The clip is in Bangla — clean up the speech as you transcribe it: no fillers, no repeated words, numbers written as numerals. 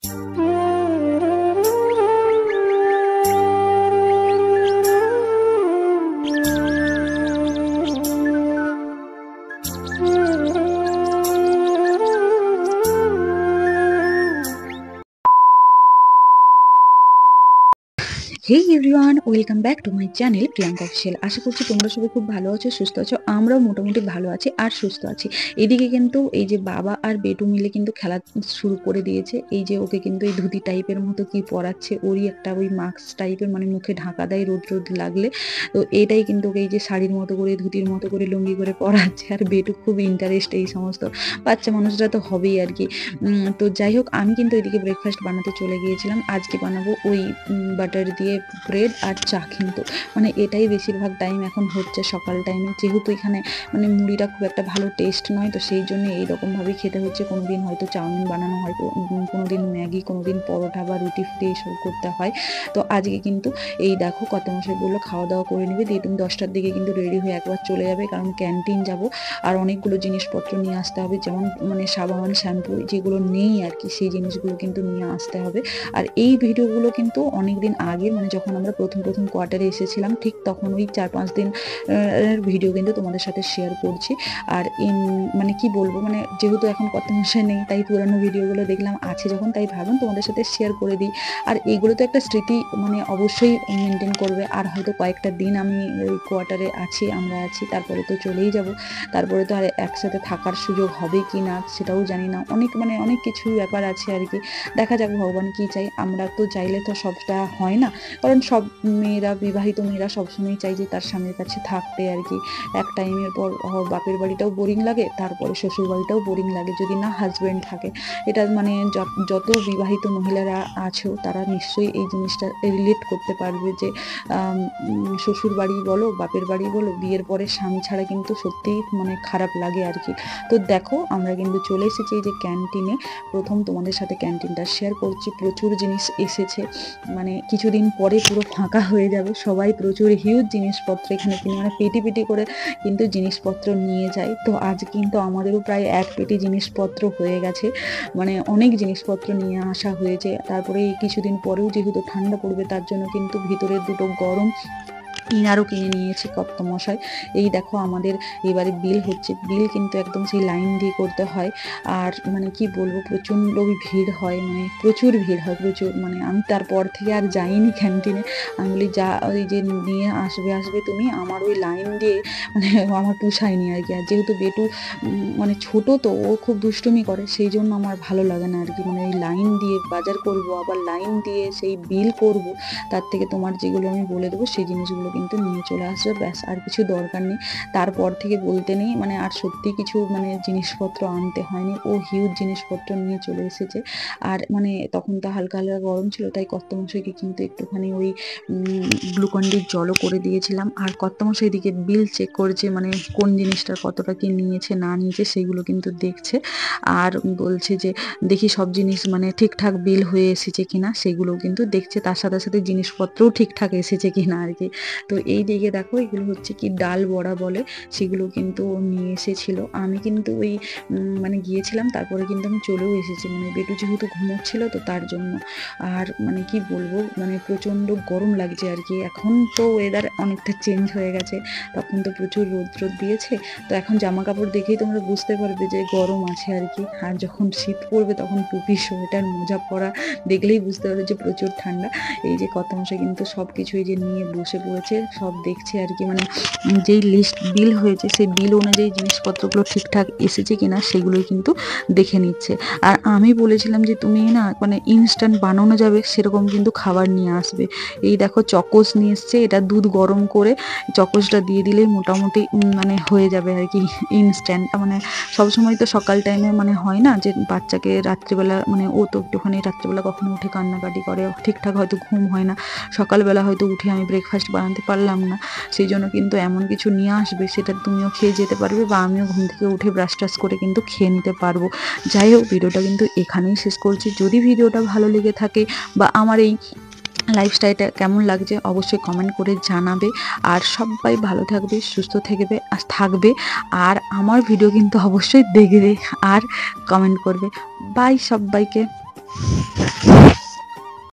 Hey everyone, welcome back to my channel Priyanka official. আশা করছি তোমরা সবাই খুব ভালো আছো, সুস্থ আছো। আমরাও মোটামুটি ভালো আছি আর সুস্থ আছি। এদিকে কিন্তু এই যে বাবা আর বেটু মিলে কিন্তু খেলা শুরু করে দিয়েছে। এই যে ওকে কিন্তু এই ধুতি টাইপের মতো কি পরাচ্ছে, ওরই একটা ওই মাস্ক টাইপের, মানে মুখে ঢাকা দেয় রোদ লাগলে। তো এটাই কিন্তু ওকে এই যে শাড়ির মতো করে, ধুতির মতো করে, লুঙ্গি করে পরাচ্ছে। আর বেটু খুব ইন্টারেস্ট এই সমস্ত, বাচ্চা মানুষরা তো হবেই আর কি। তো যাই হোক, আমি কিন্তু এদিকে ব্রেকফাস্ট বানাতে চলে গিয়েছিলাম। আজকে বানাবো ওই বাটার দিয়ে ব্রেড আর চা। কিন্তু মানে এটাই বেশিরভাগ টাইম এখন হচ্ছে সকাল টাইমে, যেহেতু এখানে মানে মুড়িটা খুব একটা ভালো টেস্ট নয়, তো সেই জন্য এইরকমভাবেই খেতে হচ্ছে। কোনোদিন হয়তো চাউমিন বানানো হয়, কোনোদিন ম্যাগি, কোনোদিন পরোটা বা রুটি ফুটি এইসব করতে হয়। তো আজকে কিন্তু এই দেখো কত মশাই বললো খাওয়া দাওয়া করে নেবে, দিয়ে তুমি 10টার দিকে কিন্তু রেডি হয়ে একবার চলে যাবে, কারণ ক্যান্টিন যাব আর অনেকগুলো জিনিসপত্র নিয়ে আসতে হবে, যেমন মানে সাবান, শ্যাম্পু যেগুলো নেই আর কি, সেই জিনিসগুলো কিন্তু নিয়ে আসতে হবে। আর এই ভিডিওগুলো কিন্তু অনেকদিন আগে, মানে যখন আমরা প্রথম কোয়ার্টারে এসেছিলাম, ঠিক তখন ওই 4-5 দিন ভিডিও কিন্তু তোমাদের সাথে শেয়ার করছি। আর মানে কি বলবো, মানে যেহেতু এখন কত মশাই নেই, তাই পুরানো ভিডিওগুলো দেখলাম আছে যখন, তাই ভাবলাম তোমাদের সাথে শেয়ার করে দিই। আর এইগুলো তো একটা স্মৃতি, মানে অবশ্যই মেনটেন করবে। আর হয়তো কয়েকটা দিন আমি ওই কোয়ার্টারে আছি, আমরা আছি, তারপরে তো চলেই যাব। তারপরে তো আর একসাথে থাকার সুযোগ হবে কি না সেটাও জানি না। অনেক কিছু ব্যাপার আছে আর কি। দেখা যাক ভগবান কি চাই। আমরা তো চাইলে তো সবটা হয় না, কারণ সব মেয়েরা, বিবাহিত মেয়েরা সবসময় চাই যে তার স্বামীর কাছে থাকতে আর কি। এক টাইমের পর বাপের বাড়িটাও বোরিং লাগে, তারপরে শ্বশুর বাড়িটাও বোরিং লাগে যদি না হাজব্যান্ড থাকে। এটা মানে যত বিবাহিত মহিলারা আছো তারা নিশ্চয়ই এই জিনিসটা রিলেট করতে পারবে যে শ্বশুর বাড়ি বলো, বাপের বাড়ি বলো, বিয়ের পরে স্বামী ছাড়া কিন্তু সত্যিই মানে খারাপ লাগে আর কি। তো দেখো আমরা কিন্তু চলে এসেছি এই যে ক্যান্টিনে। প্রথম তোমাদের সাথে ক্যান্টিনটা শেয়ার করছি। প্রচুর জিনিস এসেছে, মানে কিছুদিন পরে পুরো ফাঁকা হয়ে যাবে। সবাই প্রচুর হিউজ জিনিসপত্র এখানে কিনে, মানে পেটি করে কিন্তু জিনিসপত্র নিয়ে যায়। তো আজ কিন্তু আমাদেরও প্রায় এক পেটি জিনিসপত্র হয়ে গেছে, মানে অনেক জিনিসপত্র নিয়ে আসা হয়েছে। তারপরে এই কিছুদিন পরেও যেহেতু ঠান্ডা পড়বে, তার জন্য কিন্তু ভিতরে দুটো গরম ইনারও কিনে নিয়েছি কর্তামশাই। এই দেখো আমাদের এবারে বিল হচ্ছে, বিল কিন্তু একদম সেই লাইন দিয়ে করতে হয়। আর মানে কি বলবো, প্রচণ্ড ভিড় হয়, মানে প্রচুর ভিড় হয়, প্রচুর। মানে আমি তারপর থেকে আর যাইনি ক্যান্টিনে। আমি বলি যা, ওই যে নিয়ে আসবে তুমি, আমার ওই লাইন দিয়ে মানে আমার পোষায়নি আর কি। আর যেহেতু বেটু মানে ছোট, তো ও খুব দুষ্টুমি করে, সেই জন্য আমার ভালো লাগে না আর কি। মানে এই লাইন দিয়ে বাজার করব, আবার লাইন দিয়ে সেই বিল করব, তার থেকে তোমার যেগুলো আমি বলে দেবো সেই জিনিসগুলো কিন্তু নিয়ে চলে আসবে, ব্যাস, আর কিছু দরকার নেই। তারপর থেকে বলতে নেই, মানে আর সত্যি কিছু মানে জিনিসপত্র আনতে হয়নি। ও হিউজ জিনিসপত্র নিয়ে চলে এসেছে। আর মানে তখন তো হালকা গরম ছিল, তাই কর্তামশাইকে কিন্তু একটুখানি ওই গ্লুকন্ডির জলও করে দিয়েছিলাম। আর কর্তামশাই দিকে বিল চেক করছে, মানে কোন জিনিসটার কতটা কি নিয়েছে না নিয়েছে সেইগুলো কিন্তু দেখছে। আর বলছে যে দেখি সব জিনিস মানে ঠিকঠাক বিল হয়ে এসেছে কিনা, সেগুলোও কিন্তু দেখছে। তার সাথে সাথে জিনিসপত্রও ঠিকঠাক এসেছে কিনা আর কি। তো এই দিকে দেখো, এগুলো হচ্ছে কি ডাল বড়া বলে, সেগুলো কিন্তু নিয়ে এসেছিল। আমি কিন্তু ওই মানে গিয়েছিলাম, তারপরে কিন্তু আমি চলেও এসেছি, মানে বেটু যেহেতু ঘুমোচ্ছিল তো তার জন্য। আর মানে কি বলবো, মানে প্রচণ্ড গরম লাগছে আর কি। এখন তো ওয়েদার অনেকটা চেঞ্জ হয়ে গেছে, তখন তো প্রচুর রোদ দিয়েছে। তো এখন জামা কাপড় দেখেই তোমরা বুঝতে পারবে যে গরম আছে আর কি। আর যখন শীত পড়বে তখন টুপি, সোয়েটার, মোজা পরা দেখলেই বুঝতে পারবে যে প্রচুর ঠান্ডা। এই যে কর্তামশাই কিন্তু সব কিছুই যে নিয়ে বসে পড়েছে, সব দেখছে আর কি। মানে যেই লিস্ট বিল হয়েছে সেই বিল অনুযায়ী জিনিসপত্রগুলো ঠিকঠাক এসেছে কিনা সেগুলোই কিন্তু দেখে নিচ্ছে। আর আমি বলেছিলাম যে তুমি না মানে ইনস্ট্যান্ট বানানো যাবে সেরকম কিন্তু খাবার নিয়ে আসবে। এই দেখো চকোস নিয়ে এসছে, এটা দুধ গরম করে চকোসটা দিয়ে দিলেই মোটামুটি মানে হয়ে যাবে আর কি ইনস্ট্যান্ট। মানে সবসময় তো সকাল টাইমে মানে হয় না যে বাচ্চাকে রাত্রিবেলা, মানে ও তো একটুখানি রাত্রিবেলা কখনো উঠে কান্নাকাটি করে, ঠিকঠাক হয়তো ঘুম হয় না, সকালবেলা হয়তো উঠে আমি ব্রেকফাস্ট বানাতে পারলাম না, সেই জন্য কিন্তু এমন কিছু নিয়ে আসবে সেটা তুমিও খেয়ে যেতে পারবে, বা আমিও ঘুম থেকে উঠে ব্রাশ টাশ করে কিন্তু খেয়ে নিতে পারবো। যাই হোক, ভিডিওটা কিন্তু এখানেই শেষ করছি। যদি ভিডিওটা ভালো লেগে থাকে বা আমার এই লাইফস্টাইলটা কেমন লাগছে অবশ্যই কমেন্ট করে জানাবে। আর সবাই ভালো থাকবে, সুস্থ থাকবে। আর আমার ভিডিও কিন্তু অবশ্যই দেখবে আর কমেন্ট করবে। বাই সবাইকে।